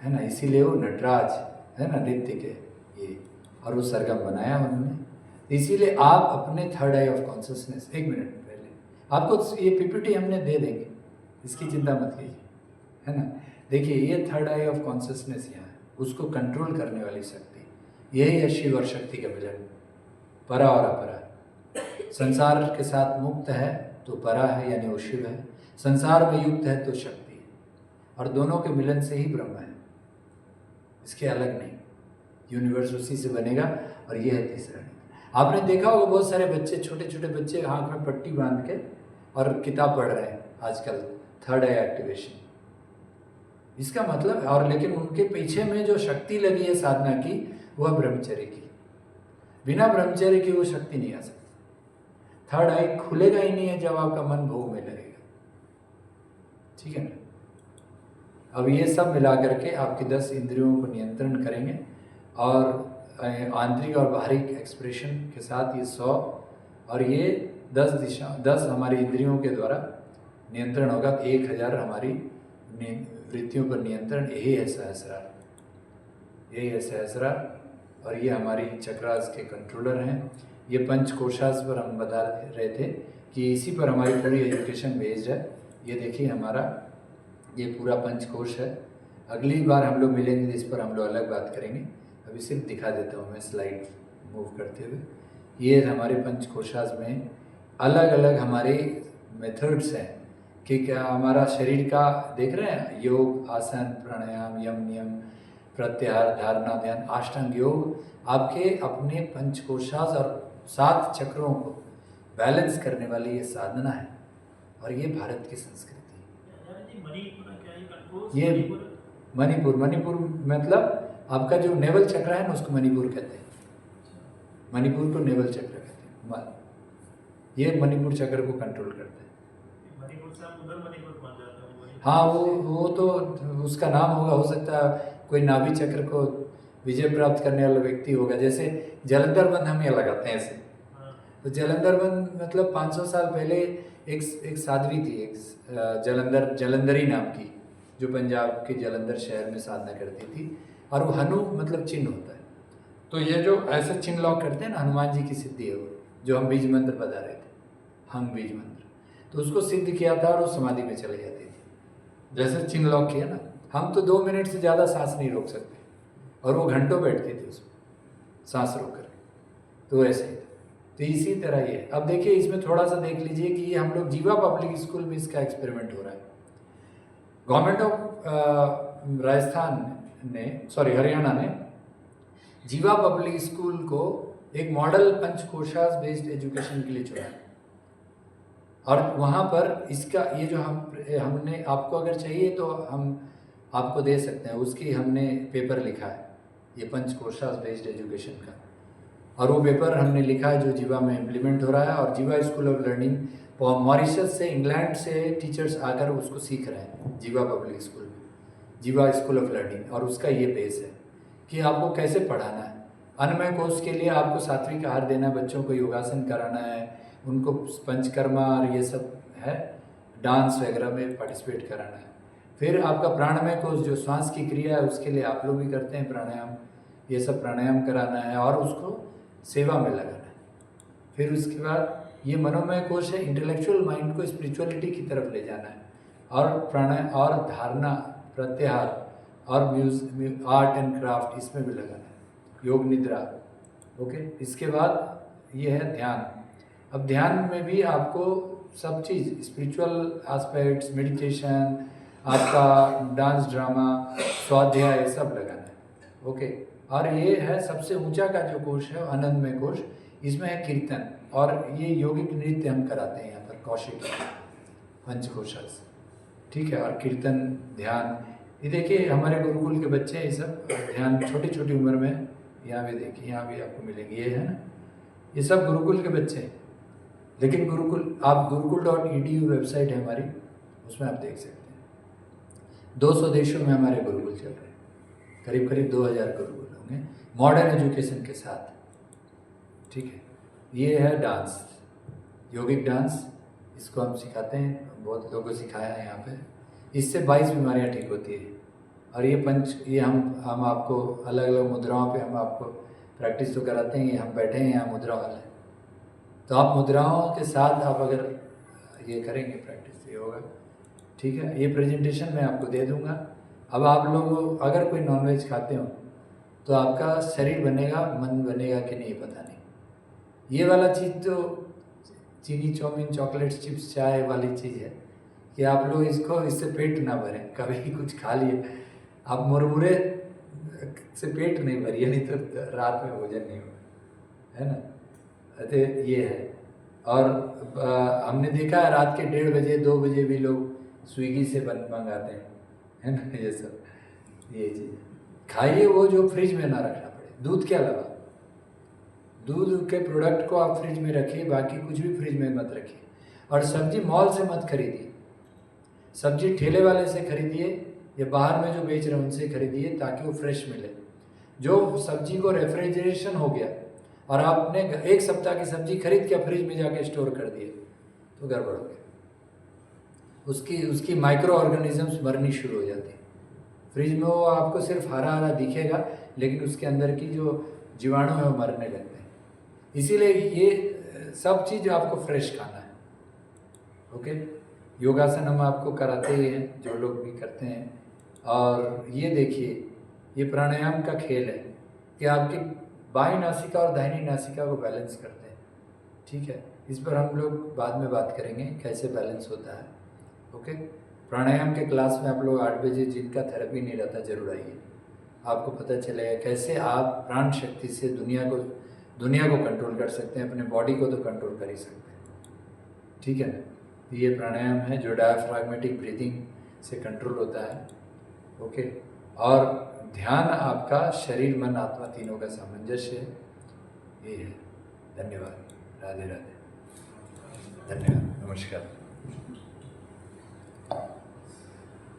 है ना। इसीलिए वो नटराज है ना, नृत्य के ये, और वो सरगम बनाया उन्होंने। इसीलिए आप अपने third I of consciousness, 1 minute पहले आपको ये PPT हमने दे देंगे, इसकी चिंता मत कीजिए, है ना। देखिए ये थर्ड आई ऑफ कॉन्शियसनेस यहाँ है, उसको कंट्रोल करने वाली शक्ति, यही है शिव और शक्ति का मिलन, परा और अपरा। संसार के साथ मुक्त है तो परा है, यानी वो शिव है। संसार में युक्त है तो शक्ति है, और दोनों के मिलन से ही ब्रह्म है, इसके अलग नहीं। यूनिवर्स उसी से बनेगा, और ये है तीसरा नियम। आपने देखा होगा बहुत सारे बच्चे, छोटे छोटे बच्चे आँख में पट्टी बांध के और किताब पढ़ रहे हैं आजकल, थर्ड आई एक्टिवेशन। इसका मतलब, और लेकिन उनके पीछे में जो शक्ति लगी है साधना की, वह ब्रह्मचर्य की। बिना ब्रह्मचर्य की वो शक्ति नहीं आ सकती। थर्ड आई खुलेगा ही नहीं है जब आपका मन भोग में लगेगा, ठीक है ना। अब ये सब मिला करके आपकी 10 इंद्रियों को नियंत्रण करेंगे, और आंतरिक और बाहरी एक्सप्रेशन के साथ ये 100 और ये 10 हमारी इंद्रियों के द्वारा नियंत्रण होगा। तो 1000 हमारी वृत्तियों पर नियंत्रण, यही है सहस्रार, यही है सहस्रार। और ये हमारी चक्रास के कंट्रोलर हैं। ये पंचकोशास पर हम बता रहे थे कि इसी पर हमारी पूरी एजुकेशन बेस्ड है। ये देखिए हमारा ये पूरा पंचकोश है। अगली बार हम लोग मिलेंगे तो इस पर हम लोग अलग बात करेंगे। अभी सिर्फ दिखा देता हूँ मैं स्लाइड मूव करते हुए। ये हमारे पंचकोशास में अलग अलग हमारे मेथड्स हैं कि क्या हमारा शरीर का देख रहे हैं, योग, आसन, प्राणायाम, यम, नियम, प्रत्याहार, धारणा, ध्यान, अष्टांग योग आपके अपने पंचकोशास और 7 चक्रों को बैलेंस करने वाली ये साधना है। और ये भारत की संस्कृति है। ये मणिपुर मतलब आपका जो नेवल चक्र है ना, उसको मणिपुर कहते हैं। मणिपुर को नेवल चक्र कहते हैं। ये मणिपुर चक्र को कंट्रोल करते हैं। हाँ, वो तो उसका नाम होगा, हो सकता है कोई नाभि चक्र को विजय प्राप्त करने वाला व्यक्ति होगा। जैसे जलंधर बंद हम ये लगाते हैं ऐसे। तो जलंधर बंद मतलब 500 साल पहले एक साध्वी थी, एक जलंधरी नाम की, जो पंजाब के जलंधर शहर में साधना करती थी। और वो हनु मतलब चिन्ह होता है। तो ये जो ऐसे चिन्ह लॉक करते हैं ना, हनुमान जी की सिद्धि है वो, जो हम बीज मंत्र बता रहे थे, हम बीज मंत्र, तो उसको सिद्ध किया था और वो समाधि में चले जाती थी। जैसे चिन्ह लॉक किया ना, हम तो 2 मिनट से ज़्यादा सांस नहीं रोक सकते, और वो घंटों बैठती थी उसमें सांस रोक कर। तो ऐसे ही था। तो इसी तरह ये, अब देखिए इसमें थोड़ा सा देख लीजिए कि ये हम लोग जीवा पब्लिक स्कूल में इसका एक्सपेरिमेंट हो रहा है। गवर्नमेंट ऑफ हरियाणा ने जीवा पब्लिक स्कूल को एक मॉडल पंचकोशास बेस्ड एजुकेशन के लिए चुना है। और वहाँ पर इसका ये जो हमने आपको अगर चाहिए तो हम आपको दे सकते हैं, उसकी हमने पेपर लिखा है, ये पंचकोशास बेस्ड एजुकेशन का। और वो पेपर हमने लिखा है जो जीवा में इम्प्लीमेंट हो रहा है। और जीवा स्कूल ऑफ लर्निंग मॉरिशस से, इंग्लैंड से टीचर्स आकर उसको सीख रहे हैं जीवा पब्लिक स्कूल में, जीवा स्कूल ऑफ लर्निंग। और उसका ये बेस है कि आपको कैसे पढ़ाना है। अन्नमय कोष के लिए आपको सात्विक आहार देना है, बच्चों को योगासन कराना है, उनको पंचकर्मा और ये सब है, डांस वगैरह में पार्टिसिपेट कराना है। फिर आपका प्राणमय कोष जो श्वास की क्रिया है, उसके लिए आप लोग भी करते हैं प्राणायाम, ये सब प्राणायाम कराना है और उसको सेवा में लगाना है। फिर उसके बाद ये मनोमय कोष है, इंटेलेक्चुअल माइंड को स्पिरिचुअलिटी की तरफ ले जाना है। और प्राणायाम और धारणा, प्रत्याहार और आर्ट एंड क्राफ्ट, इसमें भी लगाना है, योग निद्रा। ओके, इसके बाद ये है ध्यान। अब ध्यान में भी आपको सब चीज़, स्पिरिचुअल एस्पेक्ट्स, मेडिटेशन, आपका डांस, ड्रामा, स्वाध्याय, ये सब लगाना है। ओके, और ये है सबसे ऊंचा का जो कोश है, आनंदमय कोश, इसमें है कीर्तन। और ये योगिक नृत्य हम कराते हैं यहाँ पर कौशिक पंचकोशास, ठीक है। और कीर्तन, ध्यान, ये देखिए हमारे गुरुकुल के बच्चे हैं, ये सब ध्यान छोटी छोटी उम्र में, यहाँ भी देखिए, यहाँ भी आपको मिलेंगे, ये है ना, ये सब गुरुकुल के बच्चे हैं। लेकिन गुरुकुल, आप gurukul.edu वेबसाइट है हमारी, उसमें आप देख सकते हैं। 200 देशों में हमारे गुरुकुल चल रहे हैं, करीब करीब 2000 गुरुकुल होंगे मॉडर्न एजुकेशन के साथ, ठीक है। ये है डांस, योगिक डांस, इसको हम सिखाते हैं, बहुत लोगों को सिखाया है यहाँ पे। इससे 22 बीमारियाँ ठीक होती है। और ये हम आपको अलग अलग मुद्राओं पे हम आपको प्रैक्टिस तो कराते हैं। ये हम बैठे हैं यहाँ मुद्रा वाले, तो आप मुद्राओं के साथ आप अगर ये करेंगे प्रैक्टिस, ये होगा, ठीक है। ये प्रेजेंटेशन मैं आपको दे दूंगा। अब आप लोग अगर कोई नॉनवेज खाते हो तो आपका शरीर बनेगा, मन बनेगा कि नहीं पता नहीं। ये वाला चीज़ तो चीनी चाउमीन चॉकलेट्स चिप्स चाय वाली चीज़ है कि आप लोग इसको इससे पेट ना भरें, कभी कुछ खा लिए आप मुरमुरे से पेट नहीं भरिए, नहीं तो रात में भोजन नहीं होगा, है ना। अतः ये है। और हमने देखा है रात के 1:30 बजे 2 बजे भी लोग स्विगी से मंगाते हैं, है ना। ये सब ये चीज़ खाइए वो जो फ्रिज में ना रखना पड़े। दूध के अलावा दूध के प्रोडक्ट को आप फ्रिज में रखिए, बाकी कुछ भी फ्रिज में मत रखिए। और सब्जी मॉल से मत खरीदिए, सब्जी ठेले वाले से खरीदिए या बाहर में जो बेच रहे हैं उनसे खरीदिए ताकि वो फ्रेश मिले। जो सब्जी को रेफ्रिजरेशन हो गया और आपने 1 सप्ताह की सब्जी खरीद के फ्रिज में जाके स्टोर कर दिए तो गड़बड़ हो गया। उसकी माइक्रो ऑर्गेनिजम्स मरनी शुरू हो जाती है। फ्रिज में वो आपको सिर्फ हरा हरा दिखेगा लेकिन उसके अंदर की जो जीवाणु है वो मरने लगते हैं। इसीलिए ये सब चीज़ आपको फ्रेश खाना है। ओके, योगासन हम आपको कराते ही हैं, जो लोग भी करते हैं। और ये देखिए, ये प्राणायाम का खेल है कि आपकी बाईं नासिका और दाहिनी नासिका को बैलेंस करते हैं। ठीक है, इस पर हम लोग बाद में बात करेंगे कैसे बैलेंस होता है। ओके, प्राणायाम के क्लास में आप लोग 8 बजे जिनका थेरेपी नहीं रहता जरूर आइए, आपको पता चलेगा कैसे आप प्राण शक्ति से दुनिया को कंट्रोल कर सकते हैं। अपने बॉडी को तो कंट्रोल कर ही सकते हैं, ठीक है ना। ये प्राणायाम है जो डायफ्राग्मेटिक ब्रीदिंग से कंट्रोल होता है। ओके, और ध्यान आपका शरीर मन आत्मा तीनों का सामंजस्य है, ये है। धन्यवाद, राधे राधे, धन्यवाद, नमस्कार।